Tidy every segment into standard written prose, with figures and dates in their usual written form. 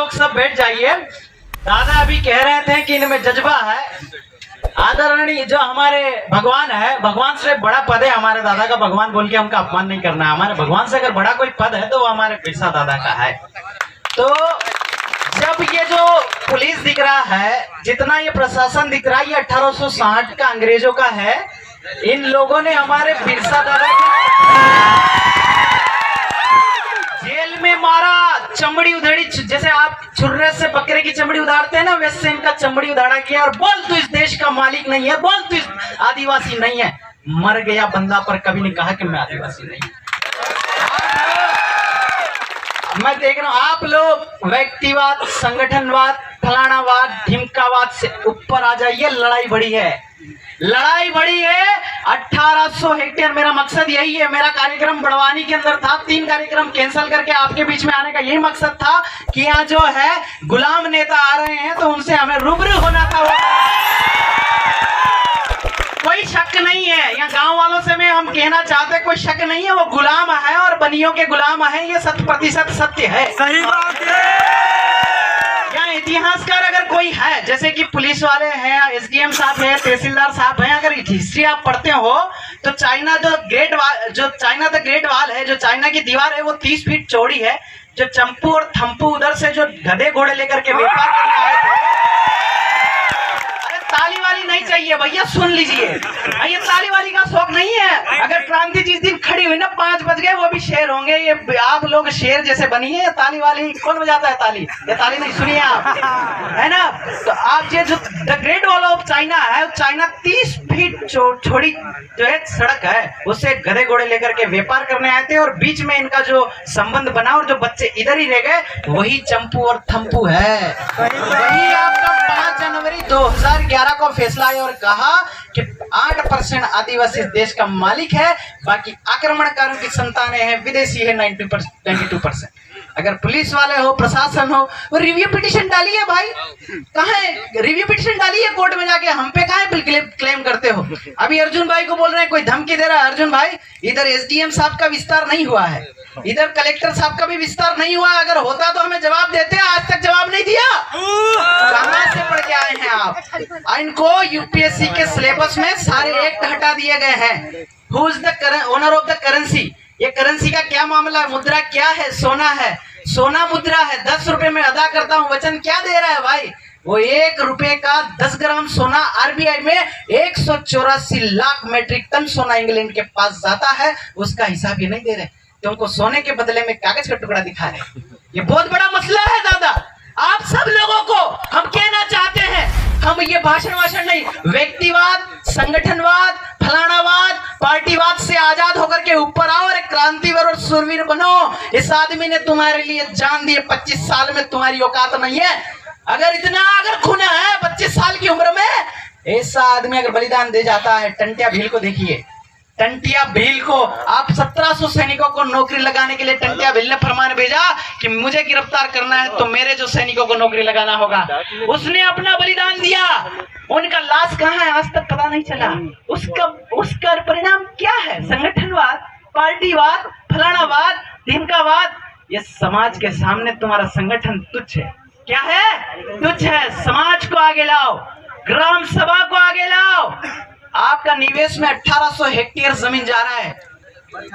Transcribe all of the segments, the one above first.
लोग सब बैठ जाइए। दादा अभी कह रहे थे कि इनमें जज्बा है। आदरणीय जो हमारे भगवान है, भगवान से बड़ा पद है हमारे दादा का। भगवान बोल के हमका अपमान नहीं करना है। हमारे भगवान से अगर बड़ा कोई पद है तो वो हमारे बिरसा दादा का है। तो जब ये जो पुलिस दिख रहा है, जितना ये प्रशासन दिख रहा है, ये 1860 का अंग्रेजों का है। इन लोगों ने हमारे बिरसा दादा जेल में मारा, चमड़ी उधेड़ी। जैसे आप छुर्रे से बकरे की चमड़ी उधारते हैं ना, वैसे इनका चमड़ी उधाड़ा किया। और बोल तू इस देश का मालिक नहीं है, बोल तू इस आदिवासी नहीं है। मर गया बंदा पर कभी नहीं कहा कि मैं आदिवासी नहीं। मैं देख रहा हूं आप लोग व्यक्तिवाद, संगठनवाद, फलानावाद, ढिमकावाद से ऊपर आ जाइए। लड़ाई बड़ी है, लड़ाई बड़ी है। 1800 हेक्टेयर मेरा मकसद यही है। मेरा कार्यक्रम बड़वानी के अंदर था, 3 कार्यक्रम कैंसिल करके आपके बीच में आने का यही मकसद था कि यहाँ जो है गुलाम नेता आ रहे हैं तो उनसे हमें रूबरू होना था। कोई शक नहीं है, यहाँ गांव वालों से मैं हम कहना चाहते, कोई शक नहीं है, वो गुलाम है और बनियों के गुलाम है। ये 100% सत्य है। सही बात है। यहाँ इतिहासकार अगर कोई है, जैसे कि पुलिस वाले हैं, एसडीएम साहब है, तहसीलदार साहब हैं, अगर हिस्ट्री आप पढ़ते हो तो चाइना जो चाइना द ग्रेट वॉल है, जो चाइना की दीवार है, वो 30 फीट चौड़ी है। जो चंपू और थम्पू उधर से जो गधे घोड़े लेकर के व्यापार करने आए थे। ताली वाली नहीं चाहिए भैया, सुन लीजिए। ये ताली वाली का शौक नहीं है। अगर क्रांति जिस दिन खड़ी हुई ना, 5 बज गए, वो भी शेर होंगे। ये आप लोग शेर जैसे बनिए। ताली वाली कौन बजाता है ताली? ये ताली नहीं, सुनिए आप, है ना। तो आप ये जो the great wall of China है, चाइना 30 फीट छोड़ी जो है सड़क है, उससे गधे घोड़े लेकर के व्यापार करने आए थे। और बीच में इनका जो संबंध बना और जो बच्चे इधर ही रह गए, वही चंपू और थम्पू है। वही आपका 5 जनवरी 2011 को फैसला है और कहा कि 8% आदिवासी देश का मालिक है, बाकी आक्रमणकारों की संतानें हैं, विदेशी है 92%। अगर पुलिस वाले हो, प्रशासन हो, वो रिव्यू पिटीशन डालिए भाई। कहाँ है रिव्यू पिटीशन? डालिए कोर्ट में जाके। हम पे कहाँ है क्लेम करते हो? अभी अर्जुन भाई को बोल रहे हैं, कोई धमकी दे रहा है। अर्जुन भाई, इधर एसडीएम साहब का विस्तार नहीं हुआ है, इधर कलेक्टर साहब का भी विस्तार नहीं हुआ। अगर होता तो हमें जवाब देते। आज तक जवाब नहीं दिया। कहां से पढ़ के आए हैं आप? इनको यूपीएससी के सिलेबस में सारे एक्ट हटा दिए गए हैं। Who is the owner of the currency? ये करेंसी का क्या मामला है? मुद्रा क्या है? सोना है, सोना मुद्रा है। 10 रुपए में अदा करता हूँ वचन। क्या दे रहा है भाई? वो 1 रुपए का 10 ग्राम सोना आरबीआई में 184 लाख मेट्रिक टन सोना इंग्लैंड के पास जाता है, उसका हिसाब ये नहीं दे रहे। तुमको सोने के बदले में कागज का टुकड़ा दिखा रहे। ये बहुत बड़ा मसला है दादा। आप सब लोगों को हम कहना चाहते हैं, हम ये भाषण नहीं, व्यक्तिवाद, संगठनवाद, फलानावाद, पार्टीवाद से आजाद होकर के ऊपर आओ और क्रांतिवीर और शूरवीर बनो। इस आदमी ने तुम्हारे लिए जान दी। 25 साल में तुम्हारी औकात नहीं है। अगर खून है 25 साल की उम्र में, ऐसा आदमी अगर बलिदान दे जाता है। टंटिया भील को देखिए, टंटिया भील को आप 1700 सैनिकों को नौकरी लगाने के लिए टंटिया भील ने फरमान भेजा कि मुझे गिरफ्तार करना है तो मेरे जो सैनिकों को नौकरी लगाना होगा। उसने अपना बलिदान दिया। उनका लाश कहाँ है आज तक पता नहीं चला। उसका परिणाम क्या है? संगठनवाद, पार्टीवाद, फलानावाद, ढिमकावाद। ये समाज के सामने तुम्हारा संगठन तुच्छ है। क्या है? तुच्छ है। समाज को आगे लाओ, ग्राम सभा को आगे लाओ। आपका निवेश में 1800 हेक्टेयर जमीन जा रहा है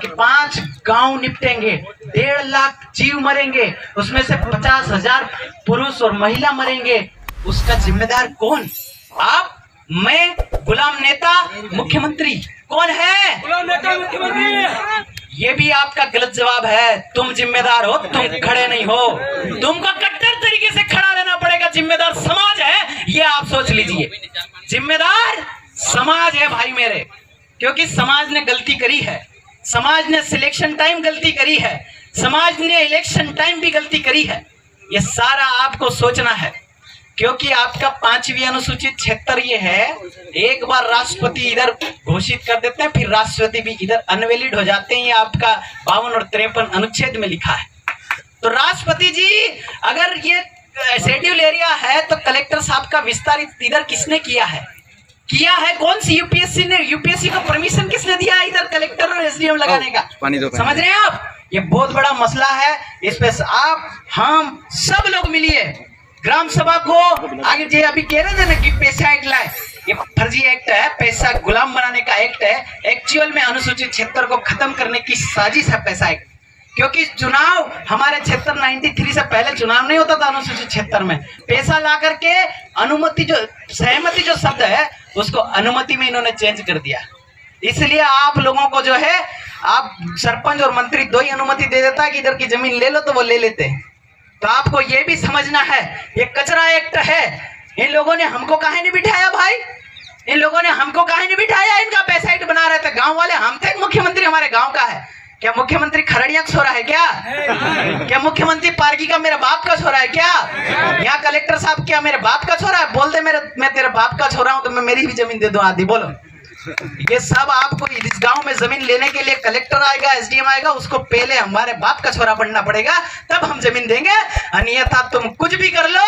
कि 5 गांव निपटेंगे, 1.5 लाख जीव मरेंगे, उसमें से 50,000 पुरुष और महिला मरेंगे। उसका जिम्मेदार कौन? आप, मैं, गुलाम नेता, मुख्यमंत्री? कौन है गुलाम नेता? मुख्यमंत्री। ये भी आपका गलत जवाब है। तुम जिम्मेदार हो, तुम खड़े नहीं हो। तुमको कट्टर तरीके से खड़ा रहना पड़ेगा। जिम्मेदार समाज है, ये आप सोच लीजिए। जिम्मेदार समाज है भाई मेरे, क्योंकि समाज ने गलती करी है। समाज ने सिलेक्शन टाइम गलती करी है, समाज ने इलेक्शन टाइम भी गलती करी है। ये सारा आपको सोचना है, क्योंकि आपका 5वीं अनुसूचित 76 ये है। एक बार राष्ट्रपति इधर घोषित कर देते हैं, फिर राष्ट्रपति भी इधर अनवैलिड हो जाते हैं। ये आपका 52 और 53 अनुच्छेद में लिखा है। तो राष्ट्रपति जी, अगर ये शेड्यूल एरिया है तो कलेक्टर साहब का विस्तार इधर किसने किया है? कौन सी यूपीएससी ने? यूपीएससी को परमिशन किसने दिया है इधर कलेक्टर और एसडीएम लगाने का? समझ रहे हैं आप? ये बहुत बड़ा मसला है। इस पे आप हम सब लोग मिलिए, ग्राम सभा को आगे जे अभी कह रहे थे ना कि पैसा एक्ट लाए, ये फर्जी एक्ट है, पैसा गुलाम बनाने का एक्ट है। एक्चुअल में अनुसूचित क्षेत्र को खत्म करने की साजिश है पैसा एक्ट, क्योंकि चुनाव हमारे क्षेत्र 93 से पहले चुनाव नहीं होता था अनुसूचित क्षेत्र में। पैसा ला करके अनुमति, जो सहमति जो शब्द है उसको अनुमति में इन्होंने चेंज कर दिया। इसलिए आप लोगों को जो है, आप सरपंच और मंत्री दो ही अनुमति दे देता है कि इधर की जमीन ले लो, तो वो ले लेते हैं। तो आपको ये भी समझना है ये कचरा एक्ट है। इन लोगों ने हमको काहे नहीं बिठाया भाई, इन लोगों ने हमको काहे नहीं बिठाया, इनका पैसा एक्ट बना रहे थे गांव वाले। हम थे, मुख्यमंत्री हमारे गांव का है क्या? मुख्यमंत्री खरड़िया का छोरा है क्या? क्या मुख्यमंत्री पारगी का मेरे बाप का छोरा है क्या? यहाँ कलेक्टर साहब क्या मेरे बाप का छोरा है? बोल दे मैं तेरे बाप का छोरा हूं तो मैं मेरी भी जमीन दे दूं आधी। बोलो, ये सब आपको इस गांव में जमीन लेने के लिए कलेक्टर आएगा, एसडीएम आएगा, उसको पहले हमारे बाप का छोरा बनना पड़ेगा, तब हम जमीन देंगे। अन्यथा तुम कुछ भी कर लो,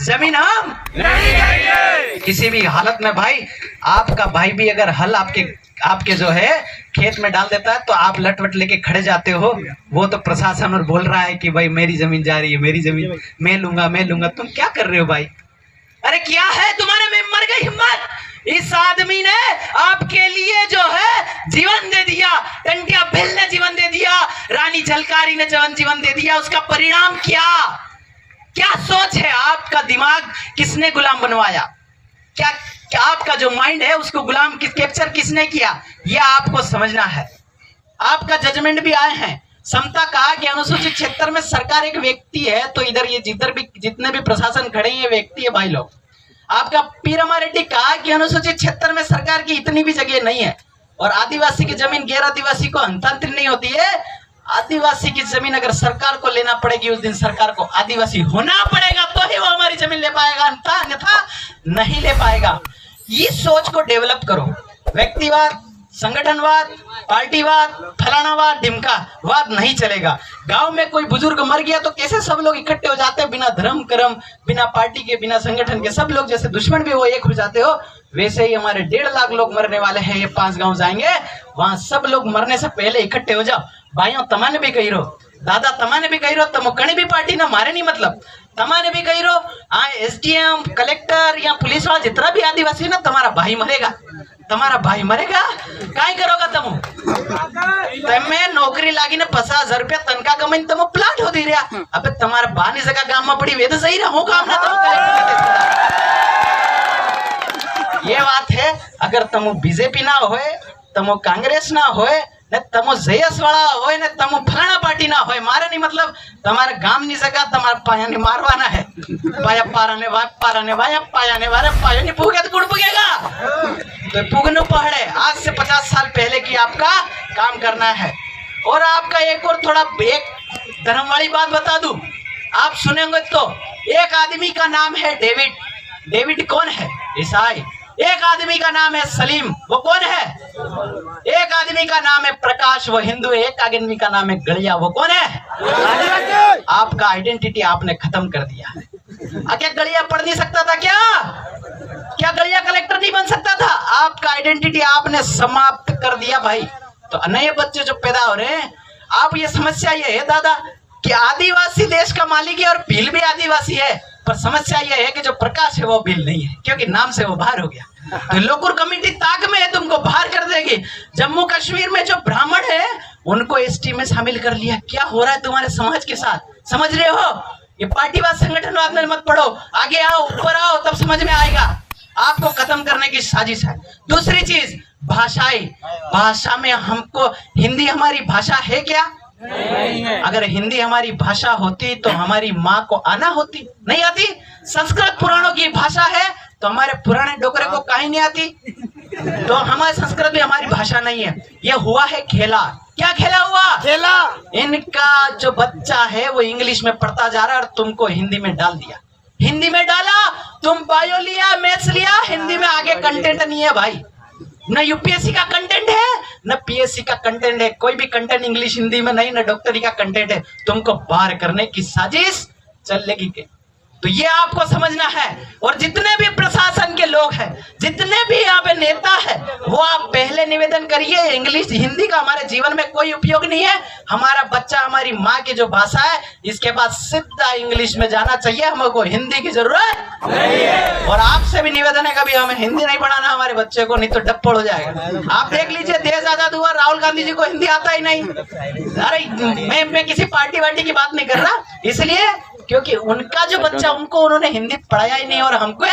जमीन हम नहीं देंगे किसी भी हालत में। भाई आपका भाई भी अगर हल आपके जो है खेत में डाल देता है तो आप लटवट लेके खड़े जाते हो। वो तो प्रशासन और बोल रहा है कि भाई मेरी जमीन जा रही है, मेरी जमीन मैं लूंगा। तुम क्या कर रहे हो भाई? अरे क्या है तुम्हारे में मर गई हिम्मत? इस आदमी ने आपके लिए जो है जीवन दे दिया, टंटिया भिल ने जीवन दे दिया, रानी झलकारी ने जीवन दे दिया। उसका परिणाम क्या सोच है? आपका दिमाग किसने गुलाम बनवाया? क्या आपका जो माइंड है उसको गुलाम कैप्चर किसने किया? यह आपको समझना है। आपका जजमेंट भी आए हैं, समता कहा कि अनुसूचित क्षेत्र में सरकार एक व्यक्ति है, तो इधर ये जितने भी प्रशासन खड़े हैं ये व्यक्ति है भाई लोग। आपका पीरमा रेड्डी कहा कि अनुसूचित क्षेत्र में सरकार की इतनी भी जगह नहीं है, और आदिवासी की जमीन गैर आदिवासी को हस्तांतरित नहीं होती है। आदिवासी की जमीन अगर सरकार को लेना पड़ेगी, उस दिन सरकार को आदिवासी होना पड़ेगा तो ही वो हमारी जमीन ले पाएगा, अन्यथा नहीं ले पाएगा। इस सोच को डेवलप करो। व्यक्तिवाद, संगठनवाद, पार्टीवाद, फलानावाद, ढिमकावाद नहीं चलेगा। गांव में कोई बुजुर्ग मर गया तो कैसे सब लोग इकट्ठे हो जाते हैं, बिना धर्म कर्म, बिना पार्टी के, बिना संगठन के, सब लोग जैसे दुश्मन भी वो एक हो जाते हो, वैसे ही हमारे 1.5 लाख लोग मरने वाले हैं। ये 5 गांव जाएंगे, वहां सब लोग मरने से पहले इकट्ठे हो जाओ। भाइयों तमाने भी कही रहो, दादा तमाने भी कही रहो, तमो कणी भी पार्टी ना मारे नहीं मतलब तमाने भी कही रहो। एसडीएम, कलेक्टर या पुलिस वाला जितना भी आदिवासी है ना, तुम्हारा भाई मरेगा, तुम्हारा भाई मरेगा। काय करोगा तुम? तमे नौकरी लागी ने 50,000 रुपया तनखा कमाई तुम प्लाट हो दी रहा। अबे तुम्हारा बानी जगह गांव में पड़ी वे तो सही रहो काम ना तुम ये बात है। अगर तुम बीजेपी ना होए, तुम कांग्रेस ना होए, ने तमो जयस वाला होए, ने तमो फलाना पार्टी ना होए, मारे नहीं मतलब तुम्हारे गांव नहीं जगह तुम्हारा पाया नहीं मारवाना है। पाया पाराने वाया पायाने वाले पाया नहीं पूगे तो गुड़ पुगेगा, तो पुगनो पहाड़े। आज से 50 साल पहले की आपका काम करना है। और आपका एक और थोड़ा एक धर्म वाली बात बता दूं, आप सुनेंगे तो। एक आदमी का नाम है डेविड। डेविड कौन है? ईसाई। एक आदमी का नाम है सलीम, वो कौन है? एक आदमी का नाम है प्रकाश, वो हिंदू है। एक आदमी का नाम है गलिया, वो कौन है? आपका आइडेंटिटी आपने खत्म कर दिया है। क्या गलिया पढ़ नहीं सकता था क्या गलिया कलेक्टर नहीं बन सकता था? आपका आइडेंटिटी आपने समाप्त कर दिया भाई। तो नए बच्चे जो पैदा हो रहे हैं, आप ये समस्या ये है दादा कि आदिवासी देश का मालिक है और भील भी आदिवासी है, पर समस्या यह है कि जो प्रकाश है वो भील नहीं है, क्योंकि नाम से वो बाहर हो गया। तो लोकुर कमेटी ताक में है, तुमको बाहर कर देगी। जम्मू कश्मीर में जो ब्राह्मण है उनको एसटी में शामिल कर लिया। क्या हो रहा है तुम्हारे समाज के साथ, समझ रहे हो? ये पार्टीवाद संगठनवाद में मत पढ़ो, आगे आओ, ऊपर आओ, तब समझ में आएगा। आपको खत्म करने की साजिश है। दूसरी चीज भाषा में हमको, हिंदी हमारी भाषा है क्या? नहीं है। अगर हिंदी हमारी भाषा होती तो हमारी माँ को आना होती, नहीं आती। संस्कृत पुराणों की भाषा है तो हमारे पुराने डोकरे को काहे नहीं आती? तो हमारे संस्कृत भी हमारी भाषा नहीं है। ये हुआ है खेला। क्या खेला हुआ? खेला। इनका जो बच्चा है वो इंग्लिश में पढ़ता जा रहा है और तुमको हिंदी में डाल दिया। हिंदी में डाला, तुम बायो लिया, मैथ्स लिया, हिंदी में आगे कंटेंट नहीं है भाई। न यूपीएससी का कंटेंट है, न पीएससी का कंटेंट है, कोई भी कंटेंट इंग्लिश हिंदी में नहीं, न डॉक्टरी का कंटेंट है। तुमको बाहर करने की साजिश चलेगी के तो ये आपको समझना है। और जितने भी प्रशासन के लोग हैं, जितने भी यहाँ पे नेता है, वो आप पहले निवेदन करिए, इंग्लिश हिंदी का हमारे जीवन में कोई उपयोग नहीं है। हमारा बच्चा हमारी माँ की जो भाषा है, इसके बाद सीधा इंग्लिश में जाना चाहिए, हमको हिंदी की जरूरत नहीं है। और आपसे भी निवेदन है, कभी हमें हिंदी नहीं पढ़ाना हमारे बच्चे को, नहीं तो डप्पड़ हो जाएगा। आप देख लीजिए, देश आजाद हुआ, राहुल गांधी जी को हिंदी आता ही नहीं। अरे मैं किसी पार्टी वार्टी की बात नहीं कर रहा, इसलिए क्योंकि उनका जो बच्चा, उनको उन्होंने हिंदी पढ़ाया ही नहीं और हमको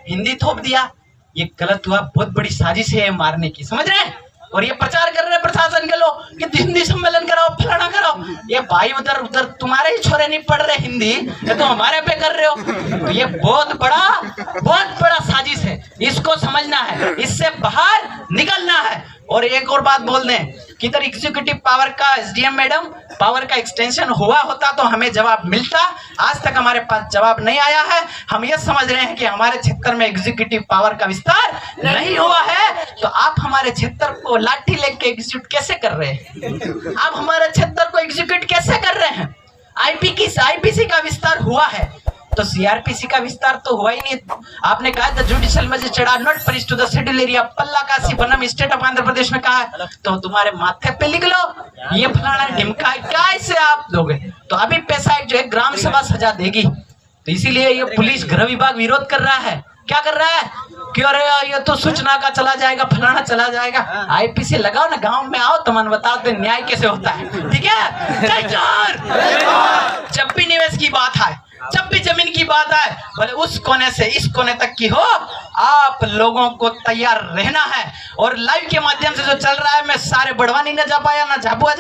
हिंदी थोप दिया। ये गलत हुआ, बहुत बड़ी साजिश है मारने की, समझ रहे हैं। और ये प्रचार कर रहे हैं प्रशासन के लोग कि हिंदी सम्मेलन कराओ, फलाना कराओ। ये भाई उधर तुम्हारे ही छोरे नहीं पढ़ रहे हिंदी, ये तो हमारे पे कर रहे हो। तो ये बहुत बड़ा साजिश है, इसको समझना है, इससे बाहर निकलना है। और एक और बात बोल दें कि इधर एग्जीक्यूटिव पावर का, एसडीएम मैडम पावर का एक्सटेंशन हुआ होता तो हमें जवाब मिलता। आज तक हमारे पास जवाब नहीं आया है। हम ये समझ रहे हैं कि हमारे क्षेत्र में एग्जीक्यूटिव पावर का विस्तार नहीं हुआ है, तो आप हमारे क्षेत्र को लाठी लेके एग्जीक्यूट कैसे कर रहे हैं? आप हमारे क्षेत्र को एग्जीक्यूट कैसे कर रहे हैं? आईपीसी का विस्तार हुआ है तो सीआरपीसी का विस्तार तो हुआ ही नहीं। आपने कहा था judicial magistrate are not parish to the schedule area, पल्ला काशी बनम स्टेट ऑफ आंध्र प्रदेश में कहा है, तो तुम्हारे माथे पे लिख लो ये फलाना ढिमका, कैसे आप दोगे? तो अभी पैसा एक जो है ग्राम सभा सजा देगी, तो इसीलिए ये पुलिस गृह विभाग विरोध कर रहा है। क्या कर रहा है कि अरे ये तो सूचना का चला जाएगा, फलाना चला जाएगा। आईपीसी लगाओ ना, गांव में आओ, तो मन बताओ तो न्याय कैसे होता है। ठीक है, जब भी निवेश की बात है, जब भी जमीन की बात आए, भले उस कोने से इस कोने तक की हो, आप लोगों को तैयार रहना है। और लाइव के माध्यम से जो चल रहा है, मैं सारे बड़वानी न जा पाया, ना झाबुआ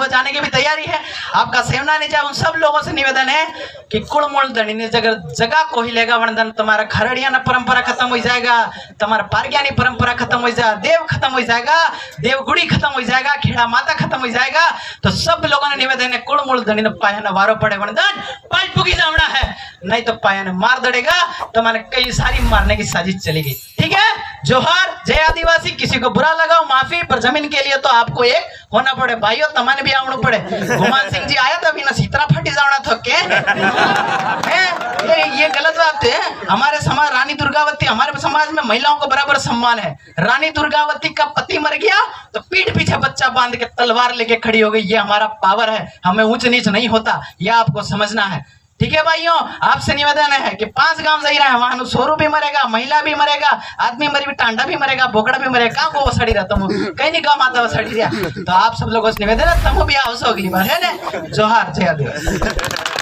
जाने की भी तैयारी है, आपका सेवना नहीं जाए। उन सब लोगों से निवेदन है कि कुड़मुड़ धनी ने जगह को ही लेगा वरदान, तुम्हारा खरड़िया ना परंपरा खत्म हो जाएगा, तुम्हारा पारग्यानी परंपरा खत्म हो जाएगा, देव खत्म हो जाएगा, देवगुड़ी खत्म हो जाएगा, खेड़ा माता खत्म हो जाएगा। तो सब लोगों ने निवेदन है, कुड़मुड़ धनी ने पाया ना वारो पड़े वरदान पाई पुगी जावड़ा है, नहीं तो पाया ने मार दड़ेगा, तो मैंने कई सारी मारने की साजिश चलेगी। ठीक है, जोहार, जय आदिवासी। किसी को बुरा लगाओ माफी, पर जमीन के लिए तो आपको एक होना पड़े भाइयों, तमने भी आवणु पड़े। गुमान सिंह जी आया था बिना सीतरा फटी जावड़ा थो के ये गलत बात है। हमारे समाज रानी दुर्गावती, हमारे समाज में महिलाओं को बराबर सम्मान है। रानी दुर्गावती का पति मर गया तो पीठ पीछे बच्चा बांध के तलवार लेके खड़ी हो गई। ये हमारा पावर है, हमें ऊंच नीच नहीं होता, यह आपको समझना है। ठीक है भाइयों, आपसे निवेदन है कि 5 गांव जा रहा है, वहां सोरू भी मरेगा, महिला भी मरेगा, आदमी मरी भी, टांडा भी मरेगा, बोकड़ा भी मरेगा, वो सड़ी रहा तुम कहीं नहीं गाँव माता सड़ी रहा। तो आप सब लोगों से निवेदन है, तुम भी आओ अगली बार है ना। जोहार, जय आदिवासी।